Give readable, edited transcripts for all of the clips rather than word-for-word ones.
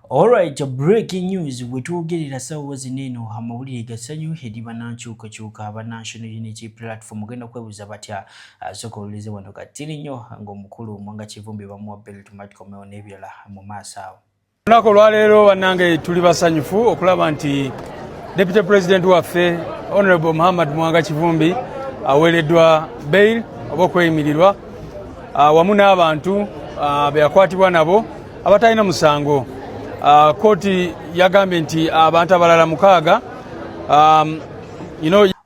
Alright, breaking news. Wetugerera sawa zineno amawulire gasanyu hedi banankyukakyuka aba National Unity Platform genda kwebuza batya sokoleze wano katiri nnyo ng'omukulu Hon Kivumbi bamuwa bell tumatikomewo n'ebirala mu maaso awo. Olunaku olwaleero bannange tuli basanyufu okulaba nti Deputy President waffe Honorable Hon Kivumbi aweereddwa bail oba okweyimirirwa wamu n'abantu be yakwatibwa nabo abatalina musango. Koti yagambye nti abantu abalala 6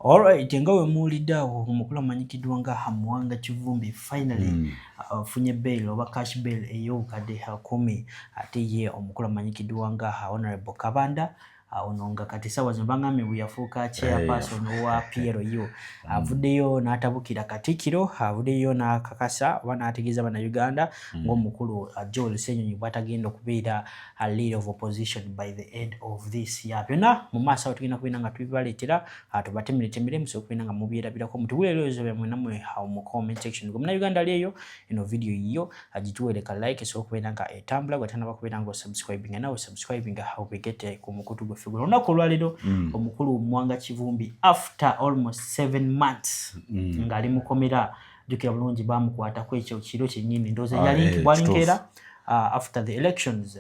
Alright, ngawe muwulidde awo omukulu amanyikiddwa nga Hon Kivumbi finally afunye bail oba cash bail ey'obukadde 10 ate ye omukulu amanyikiddwa nga Honorable Kabanda ononga kati sawa zimbangamye buyafuuka chairperson wa PLO avuddeyo n'atabukira Katikkiro avuddeyo n'akakasa oba n'ategeeza bannayuganda ng'omukulu Joel Ssenyonyi bw'atagenda okubeera a leader of opposition by the end of this year. Byonna mu maaso awo tugenda kubeera nga tubibaleetera tubatemeretemere musobola okubeera nga mubyerabirako mutubuulire ebirowoozo byammwe nammwe awo mu comment section. Gwe munnayuganda ali eyo eno video yiyo agituweereka like esobola okubeera nga etambula gwatanaba kubeera nga osubscribing nawe subscribing awo begete ku mukutu gwe figure. Olunaku olwaleero omukulu Hon Kivumbi after almost 7 months ng'ali mukomera jjukira bulungi bamukwatako ekyo kiro kyennyini ndowooza yali bwalinkeera after the elections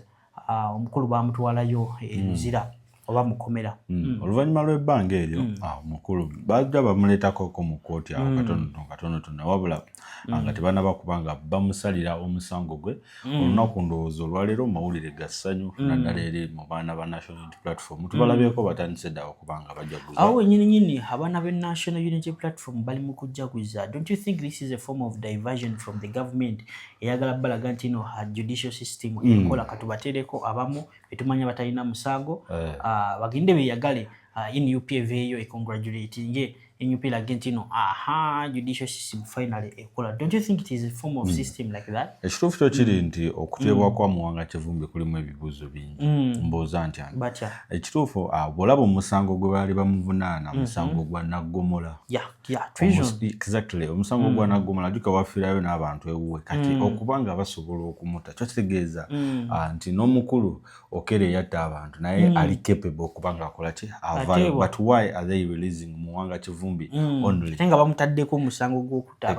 omukulu bamutwalayo enzira oba mukomera oluvannyuma lw'ebbanga eryo omukulu bajja bamuleetako mu kkooti awo katono wabula nga tebanaba kubanga bamusalira omusango gwe olunaku ndowooza olwaleero mawulire ga ssanyu naddala eri mu baana ba National Unity Platform tubalabyeko batandise ddawo kubanga bajaguza awo nyininyini abaana be National Unity Platform bali mu kujaguza. Don't you think this is a form of diversion from the government eyagala balaga nti no judicial system ekola katubatereko abamu betumanya batalina musango bagende beyagale NUP eveeyo congratulating NUP lage nti no judicial system finally ekola. Don't you think it is a form of system like that? Ekituufu kyo kiri nti okuteebwa kwa Hon Kivumbi kulimu ebibuuzo bingi mbooza nti ekituufu bw'olaba omusango gwe baali bamuvunaana omusango gwa naggomola exactly omusango gwa naggomola juka wafiirayo n'abantu ewuwe kati okubanga basobola okumuta kyo kitegeeza nti n'omukulu okere yatta abantu naye ali capable okubanga akola ki avayo. But why are they releasing Hon Kivumbi only tenga bamutaddeko omusango gw'okutta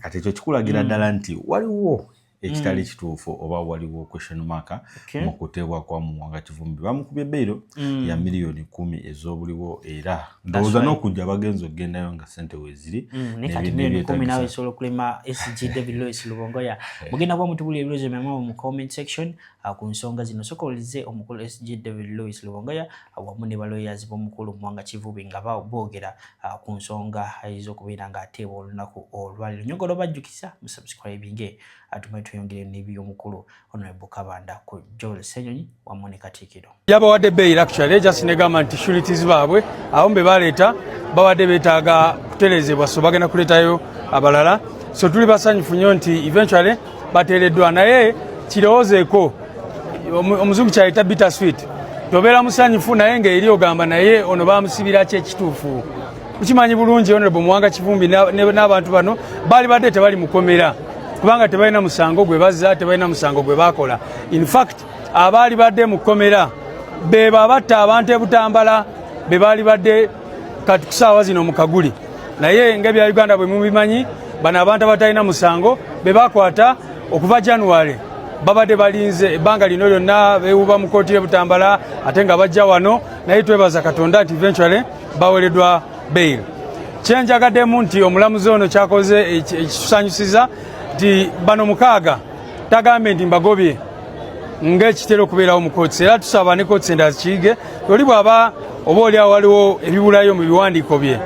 kati ekyo kikulagira ddala nti waliwo ekitali kituufu oba waliwo question mark mu kuteebwa kwa Hon Kivumbi. Bamukubye bbeero ya miliyoni 10 ez'obuliwo era ndowooza n'okujja bagenza okugendayo nga ssente weeziri nawe esobola okulema SG David Lois Lubongoya. Mugenda kuba mutubuulira ebirowoozo byammwe mu comment section ku nsonga zino. Sokoleze omukulu SG David Lois Lubongoya wamu ne balawyers b'omukulu Hon Kivumbi nga boogera ku nsonga ez'okubeera ng'ateebwa olunaku olwaleero. Nyogolo bajjukisa mu subscribing atumaye tuyongere n'eby'omukulu Honorable Kabanda ku Joel Ssenyonyi wamu ne Katikkiro. Yabawadde bail actually just negamba nti sureties baabwe awo mbe baleeta bawadde beetaaga kutereezebwa so bagenda kuleetayo abalala. So tuli basanyufu nnyo nti eventually bateereddwa naye kirowoozeeko omuzungu kyayita bittersweet. Tobeera musanyufu naye ng'eri ogamba naye ono baamusibira ki ekituufu. Ukimanyi bulungi Honorable Hon Kivumbi n'abantu bano baali badde tebali mukomera kubanga tebalina musango gwe bazza tebalina musango gwe bakola. In fact abaali badde mukomera be babatta abantu ebutambala be baali badde kati kusaawa zino mu Kaguli naye ng'ebya Uganda bwe mubimanyi bano abantu abatalina musango be bakwata okuva January babadde balinze ebbanga lino lyonna beewuba mu kkooti y'ebutambala ate nga bajja wano naye twebaza Katonda nti eventually baweereddwa bail. Kyenjagaddemu nti omulamuzi ono kyakoze ekisanyusiza nti bano 6 tagambe nti mbagobye ng'ekitera okubeerawo mu kkooti era tusaba ne kkooti endala zikiyige oli bw'aba oba oliawo waliwo ebibulayo mu biwandiiko bye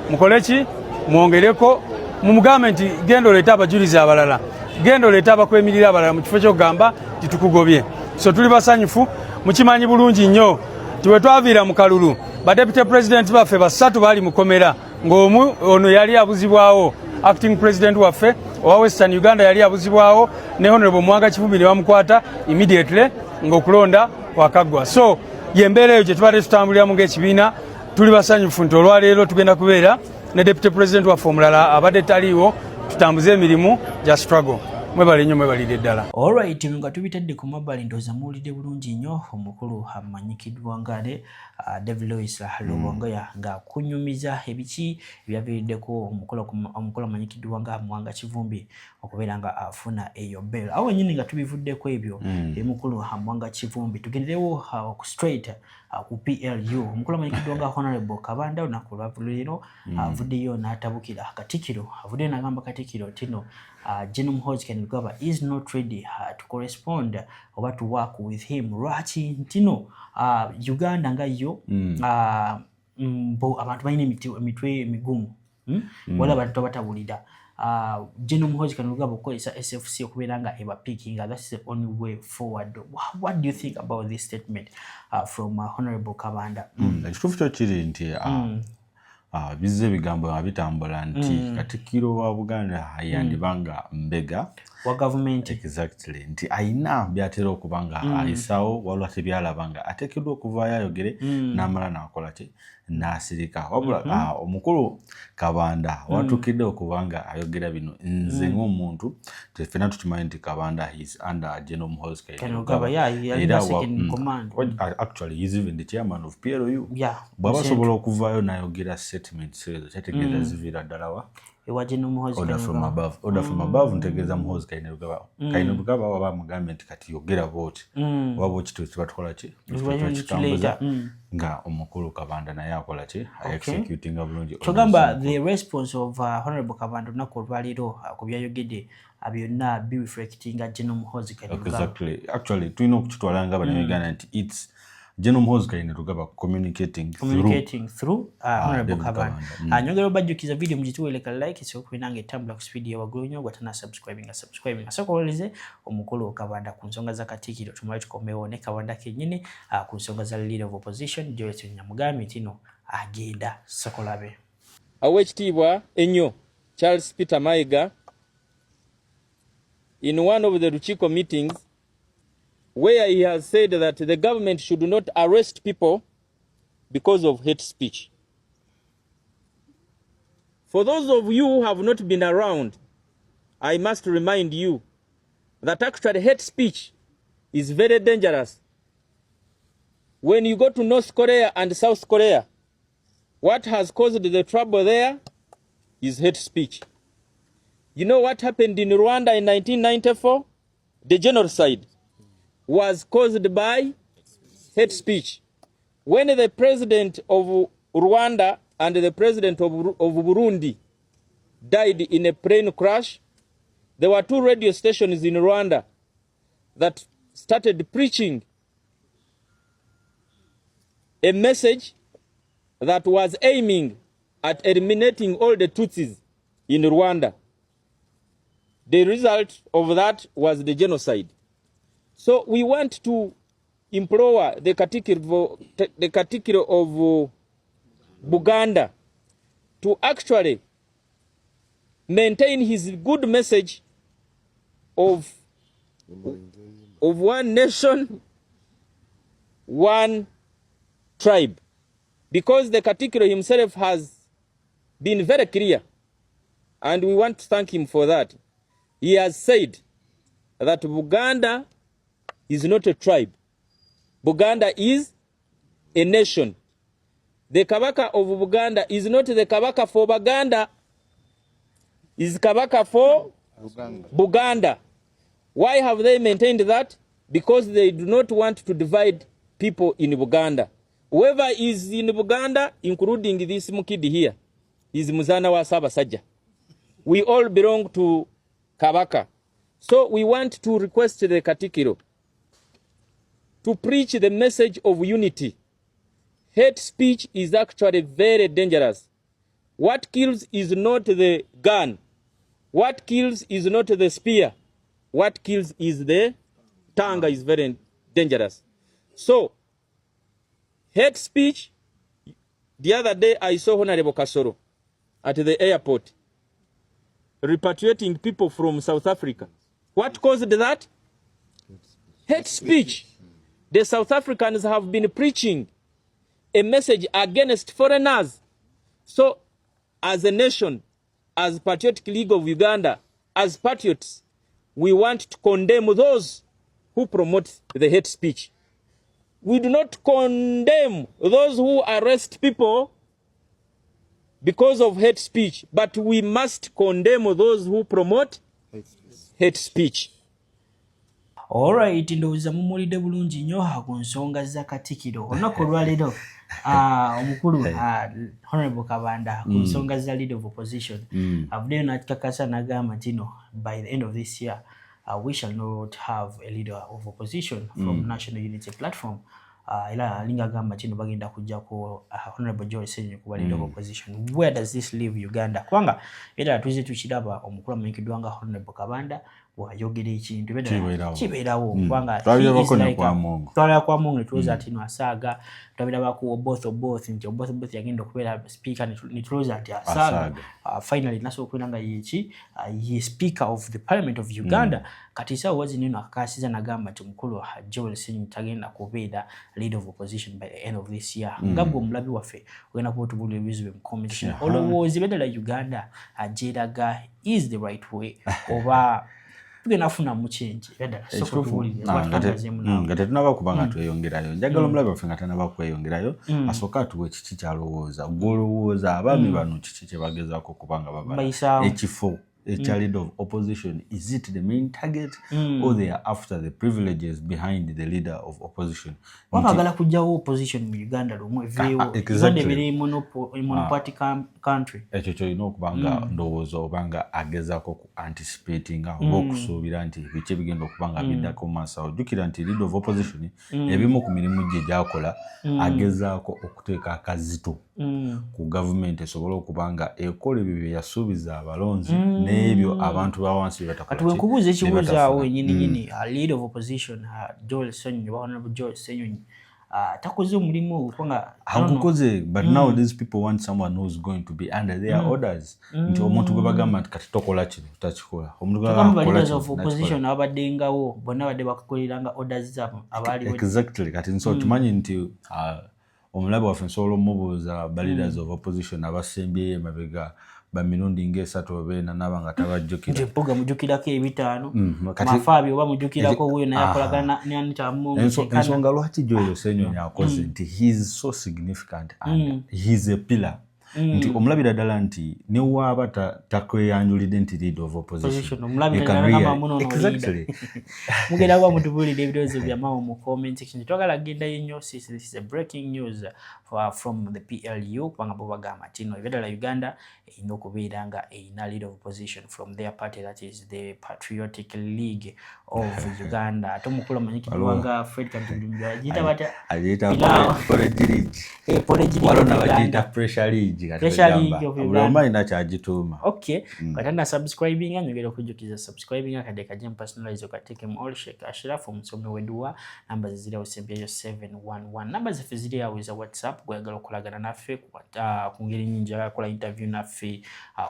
mukole ki mwongereko mumugambe nti genda oleeta abajulizi abalala genda oleeta abakwemirira abalala mu kifo ky'okugamba nti tukugobye. So tuli basanyufu mukimanyi bulungi nnyo nti bwe twaviira mu kalulu Deputy President baffe 3 baali mukomera ng'omu ono yali abuzibwawo acting president waffe owa Western Uganda yali abuzibwawo ne Honorable Hon Kivumbi ne bamukwata immediately ng'okulonda kwakaggwa. So yembeera eyo gye tubadde tutambuliramu ng'ekibiina tuli basanyufu nti olwaleero tugenda kubeera ne Deputy President waffe omulala abadde taliiwo tutambuze emirimu gya struggle. mwebale nnyo mwebalire ddala. Alright, nga tubitadde ku mabbali ndowooza muwulidde bulungi nnyo omukulu amanyikiddwa nga ne David Lewis Lubongoya ng'akunyumiza ebiki ebyaviiriddeko omukulu amanyikiddwa nga Muwanga Kivumbi okubeera nga afuna eyo bail. Awo wennyini nga tubivuddeko ebyo emukulu Muwanga Kivumbi tugenderewo ku straight ku PLU. Omukulu amanyikiddwa nga Honorable Kabanda olunaku lwaleero avuddeyo n'atabukira Katikkiro, avuddeyo n'agamba Katikkiro tino Gen.Muhoozi is not ready to correspond or to work with him. Lwaki ntino Uganda nga yo abantu balina emitwe migumu wala abantu abatawulira. Gen.Muhoozi okukozesa SFC okubeera nga ebapiikinga. That's the only way forward. What do you think about this statement from Honorable Kabanda? Ekituufu kyo kiri nti bizze ebigambo bitambula nti Katikkiro wa Buganda yandibanga mbega wa government. Exactly. Nti ayina byatera okubanga ayisawo waliwo tebyalabanga ateekeddwa okuvaayo ayogere n'amala n'akola ki n'asirika. Wabula omukulu Kabanda watuukidde okubanga ayogera bino nze ng'omuntu ffenna tukimanyi nti Kabanda is under Gen.Muhoozi actually he's even the chairman of PLU. Bw'aba asobola okuvaayo n'ayogera statements ezo kyategeeza ziviira ddala wa order from above. Order from above ntegeeza Muhoozi Kainerugaba waba amugambye nti kati yogera booti waba ekituufu kibatukola ki kitambuza nga omukulu Kabanda naye akola ki executinga bulungi. Tugamba the response of Honorable Kabanda olunaku olwaleero ku byayogedde byonna be reflectinga Gen.Muhoozi Kainerugaba. Exactly. Actually tulina okukitwala nga bannayuganda nti it's Gen.Muhoozi Kainerugaba communicating through Honorable Kabanda. Nyongera obajjukiza video mugituweereka like so kubinanga etambula ku speed ya waggulu nnyo gwatana subscribing asokoleze omukulu Kabanda ku nsonga za Katikkiro tumale tukomewo ne Kabanda kennyini ku nsonga za leader of opposition Joyce Nyamugambi tino agenda sokolabe. Awekitiibwa ennyo Charles Peter Mayiga in one of the Lukiiko meetings where he has said that the government should not arrest people because of hate speech. For those of you who have not been around, I must remind you that actually hate speech is very dangerous. When you go to North Korea and South Korea, what has caused the trouble there is hate speech. You know what happened in Rwanda in 1994? The genocide was caused by hate speech. When the president of Rwanda and the president of Burundi died in a plane crash, there were two radio stations in Rwanda that started preaching a message that was aiming at eliminating all the Tutsis in Rwanda. The result of that was the genocide. So we want to implore the Katikkiro of Buganda to actually maintain his good message of one nation, one tribe. Because the Katikkiro himself has been very clear, and we want to thank him for that. He has said that Buganda is not a tribe. Buganda is a nation. The Kabaka of Buganda is not the Kabaka for Buganda, is Kabaka for Buganda. Why have they maintained that? Because they do not want to divide people in Buganda. Whoever is in Buganda, including this Mukidi here, is Muzana wa Sabasajja. We all belong to Kabaka. So we want to request the Katikkiro to preach the message of unity. Hate speech is actually very dangerous. What kills is not the gun. What kills is not the spear. What kills is the tongue is very dangerous. So, hate speech, the other day I saw Honorable Kasoro at the airport repatriating people from South Africa. What caused that? Hate speech. The South Africans have been preaching a message against foreigners. So, as a nation, as Patriotic League of Uganda, as patriots, we want to condemn those who promote the hate speech. We do not condemn those who arrest people because of hate speech, but we must condemn those who promote hate speech. Alright, ndowooza mumulidde bulungi nnyo ku nsonga za Katikkiro. Olunaku olwaleero omukulu Honorable Kabanda ku nsonga za leader of opposition avuddeyo n'akikakasa n'agamba nti by the end of this year we shall not have a leader of opposition from National Unity Platform. Ila alinga gamba nti bagenda kujja ku Honorable Joel Ssenyoyi kuba leader of opposition. Where does this leave Uganda? Kwanga era tuze tukiraba omukulu amanyikiddwa nga Honorable Kabanda bw'ayogera ekintu kibeerawo kubanga twalira kwa Mungu tuloza ati asaaga twabiraba ku both nti both yagenda okubeera speaker ne tuloza ati asaaga finally naso okwenda nga ye speaker of the parliament of Uganda kati sawa wazi nino akakasiza nagamba nti omukulu Joel Ssenyoyi tagenda kubeera leader of opposition by the end of this year. Ngabwo omulabi waffe ogenda kuba otubulira ebizibu mu comment olowooza beddala Uganda agyeraga is the right way oba tugenda kufuna mu change beddala soko tubulire nga tetunaba kubanga tweyongerayo njagala omulabi waffe nga tanaba kweyongerayo asooka atuwa ekiki kyalowooza gwolowooza abaami bano kiki kye bagezaako kubanga babala ekifo a leader of opposition, is it the main target or they are after the privileges behind the leader of opposition? Wabagala kujawo opposition mu Uganda lumwe vewo exactly biri monoparty country ekyo kyolina okubanga ndowooza obanga agezaako ku anticipating okusuubira nti biki bigenda okubanga biddako mu maaso ojjukira nti leader of opposition ebimu ku mirimu gye gyakola agezaako okuteeka akazito ku government esobole okubanga ekola ebyo bye yasuubiza abalonzi n'ebyo abantu ba wansi batakola. Kati wenkubuuza ekibuuzo awo nyini leader of opposition Joel Ssenyoyi Honorable Joel Ssenyoyi takoze omulimu kubanga hakukoze but now these people want someone who's going to be under their orders nti omuntu gwe bagamba nti kati tokola kino takikola omuntu gwe leaders of opposition abaddengawo bonna badde bakukolera nga orders zaabwe abali exactly kati nso tumanyi nti omulabi waffe nsobola omubuuza ba leaders of opposition abasembyeyo emabega bamirundi ng'esatu oba ena naba nga tabajjukira nti mpuga mujjukirako ebitaano mafaabi oba mujjukirako wuyo naye akolagana ne Anita Mungu ensonga lwaki Joel Ssenyoyi akoze nti he is so significant and he is a pillar nti omulabira ddala nti ne waaba takweyanjulidde nti leader of opposition exactly mugenda kuba mutubulira ebirowoozo byamaawo mu comment section twagala genda yenyo this is a breaking news from the PLU kubanga bo bagamba nti no ebyadala Uganda erina okubeera nga erina leader of opposition from their party, that is the Patriotic League of Uganda. Ate omukulu amanyikiddwa nga Fred Kantulumbi agiyita bata pressure league okay katanda subscribing anyogera okujjukiza subscribing akade kajem personalize okateke mu all shake Ashraf omusomi wedua namba zizira osembyayo 711 namba ziffe ziri yawe za WhatsApp gwagala okulagana naffe ku ngeri nyingi akola interview naffe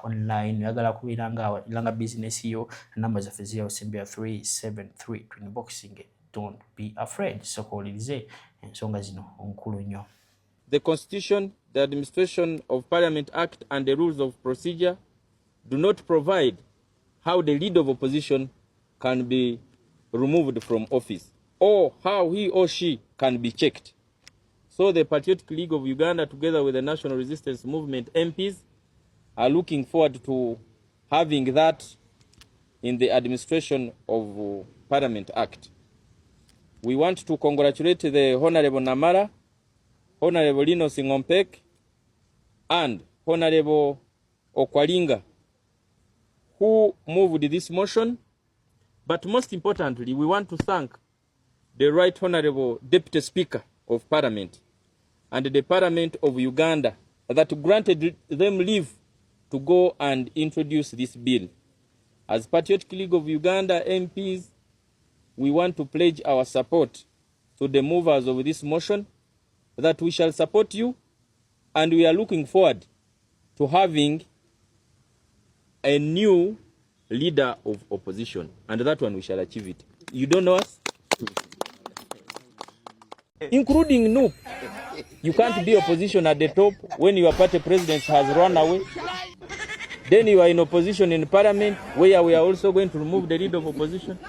online yagala kubiranga ilanga business yo namba ziffe ziri osembyayo 373 twin boxing. Don't be afraid. So kolirize ensonga zino onkulu nnyo. The Constitution, the Administration of Parliament Act and the rules of procedure do not provide how the leader of opposition can be removed from office or how he or she can be checked. So the Patriotic League of Uganda, together with the National Resistance Movement MPs, are looking forward to having that in the Administration of Parliament Act. We want to congratulate the Honorable Namara, Honorable Lino Singompek, and Honorable Okwalinga, who moved this motion. But most importantly, we want to thank the Right Honorable Deputy Speaker of Parliament and the Parliament of Uganda that granted them leave to go and introduce this bill. As Patriotic League of Uganda MPs, we want to pledge our support to the movers of this motion, that we shall support you, and we are looking forward to having a new leader of opposition, and that one we shall achieve it. You don't know us? Including Noop. You can't be opposition at the top when your party president has run away. Then you are in opposition in parliament, where we are also going to remove the leader of opposition.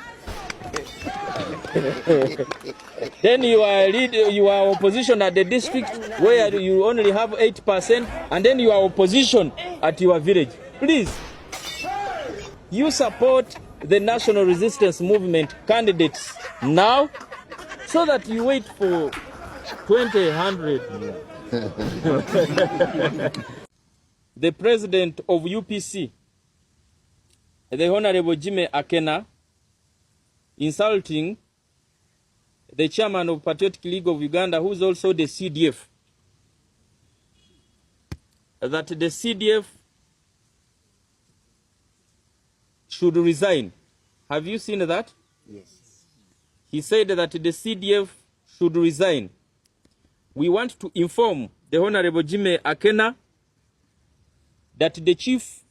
Then you are opposition at the district, where you only have 8%, and then you are opposition at your village. Please, you support the national resistance movement candidates now, so that you wait for 2000. The president of UPC, the Honorable Jimmy Akena, insulting the chairman of Patriotic League of Uganda, who is also the CDF, that the CDF should resign. Have you seen that? Yes. He said that the CDF should resign. We want to inform the Honorable Jimmy Akena that the chief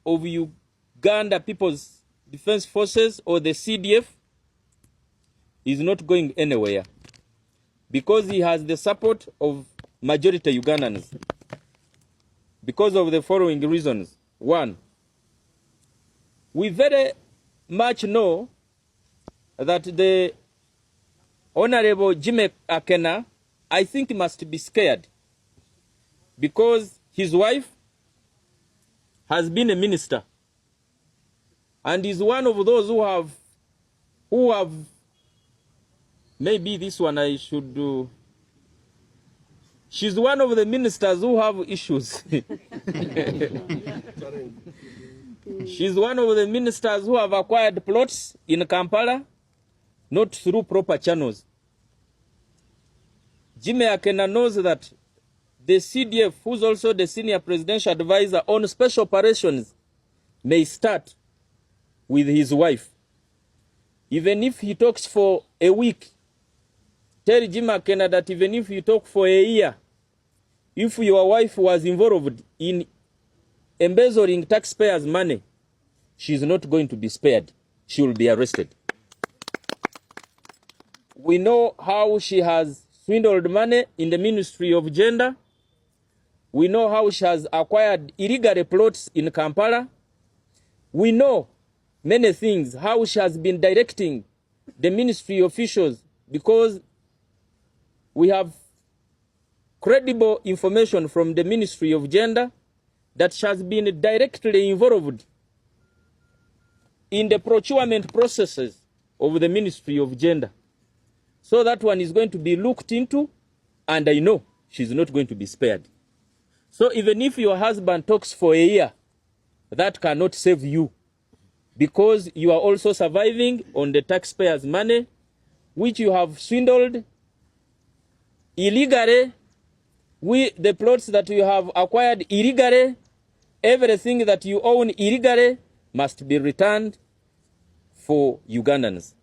of Uganda People's Defense Forces, or the CDF, is not going anywhere, because he has the support of majority Ugandans, because of the following reasons. One, we very much know that the Honorable Jimmy Akena, I think, must be scared, because his wife has been a minister, and is one of those who have maybe this one I should do. She's one of the ministers who have issues. She's one of the ministers who have acquired plots in Kampala, not through proper channels. Jimmy Akena knows that the CDF, who's also the senior presidential advisor on special operations, may start with his wife. Even if he talks for a week, tell Jimmy Akena that even if you talk for a year, if your wife was involved in embezzling taxpayers' money, she's not going to be spared. She will be arrested. We know how she has swindled money in the Ministry of Gender. We know how she has acquired illegal plots in Kampala. We know many things, how she has been directing the ministry officials, because we have credible information from the Ministry of Gender that she has been directly involved in the procurement processes of the Ministry of Gender. So that one is going to be looked into, and I know she's not going to be spared. So even if your husband talks for a year, that cannot save you, because you are also surviving on the taxpayers' money, which you have swindled illegally. The plots that you have acquired illegally, everything that you own illegally must be returned for Ugandans.